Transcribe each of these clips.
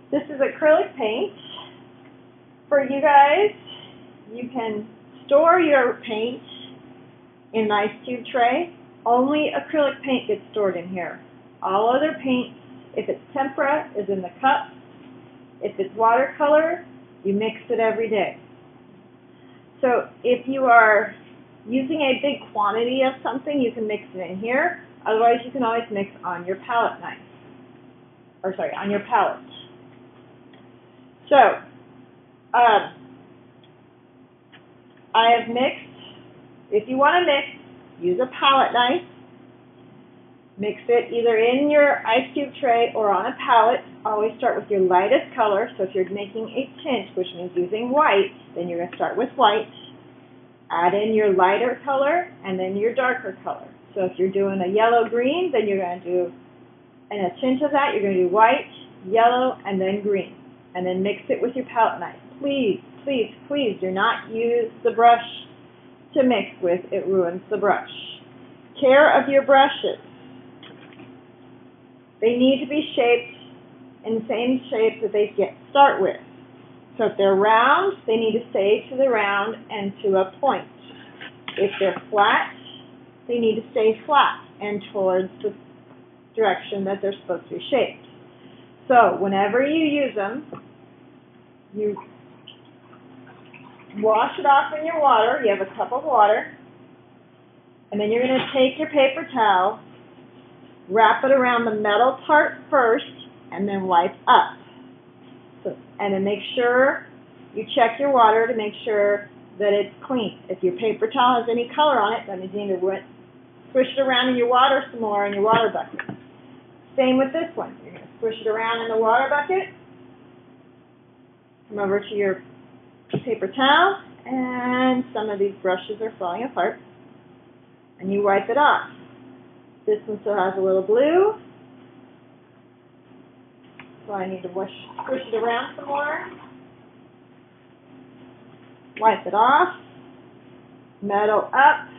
This is acrylic paint. For you guys, you can store your paint in an ice cube tray. Only acrylic paint gets stored in here. All other paints, if it's tempera, is in the cup. If it's watercolor, you mix it every day. So if you are using a big quantity of something, you can mix it in here. Otherwise, you can always mix on your palette knife. Or sorry, on your palette. So, I have mixed. If you want to mix, use a palette knife. Mix it either in your ice cube tray or on a palette. Always start with your lightest color. So if you're making a tint, which means using white, then you're going to start with white. Add in your lighter color and then your darker color. So if you're doing a yellow-green, then you're going to do, in a tint of that, you're going to do white, yellow, and then green. And then mix it with your palette knife. Please, please, please do not use the brush to mix with. It ruins the brush. Care of your brushes. They need to be shaped in the same shape that they start with. So if they're round, they need to stay to the round and to a point. If they're flat, they need to stay flat and towards the direction that they're supposed to be shaped. So whenever you use them, you wash it off in your water. You have a cup of water. And then you're going to take your paper towel, wrap it around the metal part first, and then wipe up. So, and then make sure you check your water to make sure that it's clean. If your paper towel has any color on it, then you need to swish it around in your water some more in your water bucket. Same with this one. You're going to swish it around in the water bucket. Come over to your paper towel, and some of these brushes are falling apart. And you wipe it off. This one still has a little blue, so I need to squish it around some more. Wipe it off. Metal up.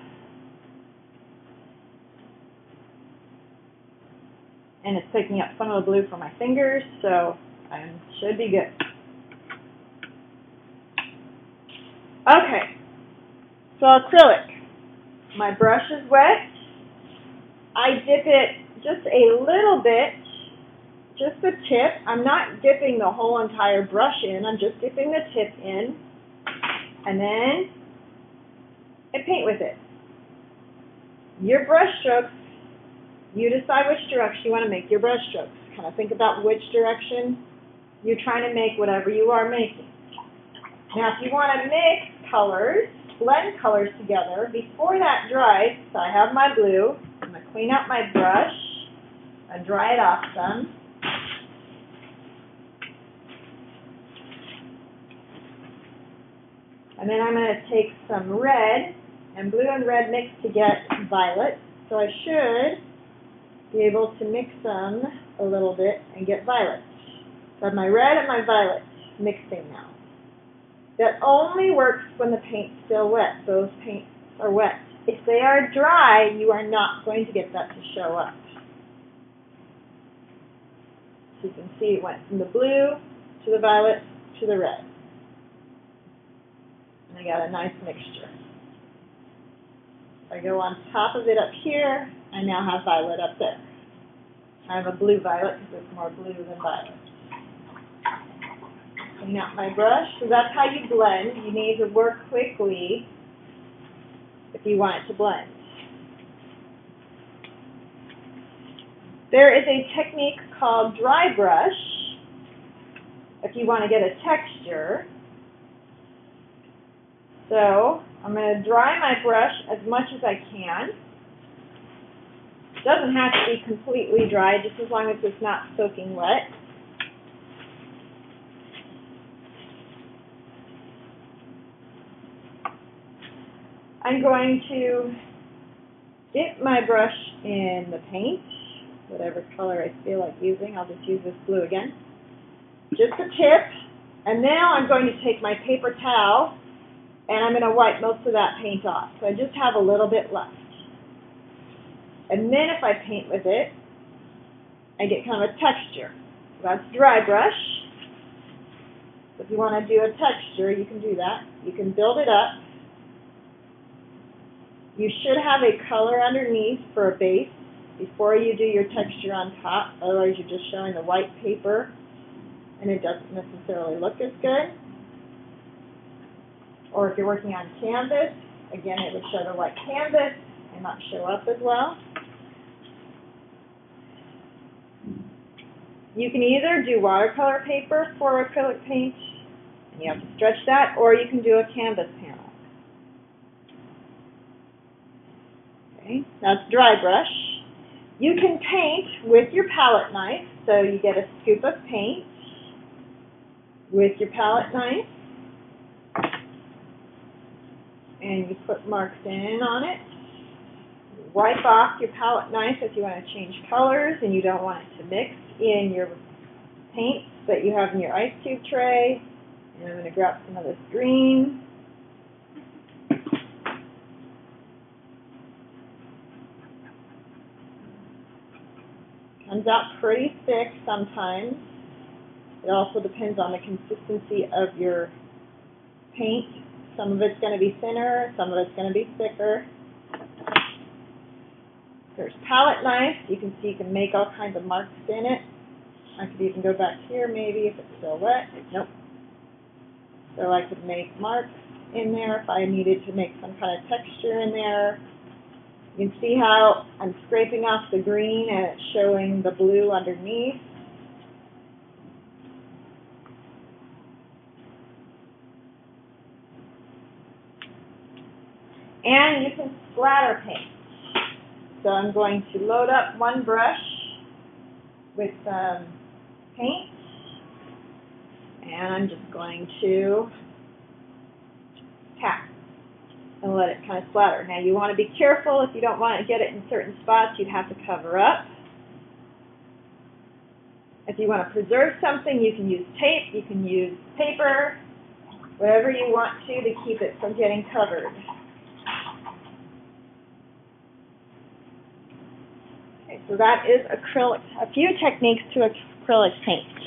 And it's picking up some of the blue from my fingers, so I should be good. Okay, so acrylic. My brush is wet. I dip it just a little bit, just the tip. I'm not dipping the whole entire brush in. I'm just dipping the tip in, and then I paint with it. Your brush strokes, you decide which direction you want to make your brush strokes. Kind of think about which direction you're trying to make whatever you are making. Now, if you want to mix colors, blend colors together, before that dries, so I have my blue. I'm going to clean out my brush and dry it off some. And then I'm going to take some red, and blue and red mix to get violet. So I should be able to mix them a little bit and get violet. So I have my red and my violet mixing now. That only works when the paint's still wet. Those paints are wet. If they are dry, you are not going to get that to show up. So you can see it went from the blue to the violet to the red. And I got a nice mixture. If I go on top of it up here, I now have violet up there. I have a blue violet because it's more blue than violet. Clean out my brush. So that's how you blend. You need to work quickly if you want it to blend. There is a technique called dry brush if you want to get a texture. So I'm going to dry my brush as much as I can. It doesn't have to be completely dry, just as long as it's not soaking wet. I'm going to dip my brush in the paint, whatever color I feel like using. I'll just use this blue again. Just the tip. And now I'm going to take my paper towel and I'm going to wipe most of that paint off. So I just have a little bit left. And then if I paint with it, I get kind of a texture. So that's dry brush. So if you want to do a texture, you can do that. You can build it up. You should have a color underneath for a base before you do your texture on top. Otherwise, you're just showing the white paper, and it doesn't necessarily look as good. Or if you're working on canvas, again, it would show the white canvas and not show up as well. You can either do watercolor paper for acrylic paint, and you have to stretch that, or you can do a canvas panel. Okay, that's dry brush. You can paint with your palette knife, so you get a scoop of paint with your palette knife, and you put marks in on it. Wipe off your palette knife if you want to change colors and you don't want it to mix in your paint that you have in your ice cube tray. And I'm going to grab some of this green. Comes out pretty thick sometimes. It also depends on the consistency of your paint. Some of it's going to be thinner, some of it's going to be thicker. There's palette knife. You can see you can make all kinds of marks in it. I could even go back here maybe if it's still wet. Nope. So I could make marks in there if I needed to make some kind of texture in there. You can see how I'm scraping off the green and it's showing the blue underneath. And you can splatter paint. So I'm going to load up one brush with some paint, and I'm just going to tap and let it kind of splatter. Now you want to be careful. If you don't want to get it in certain spots, you'd have to cover up. If you want to preserve something, you can use tape, you can use paper, whatever you want to keep it from getting covered. Okay, so that is acrylic, a few techniques to acrylic paint.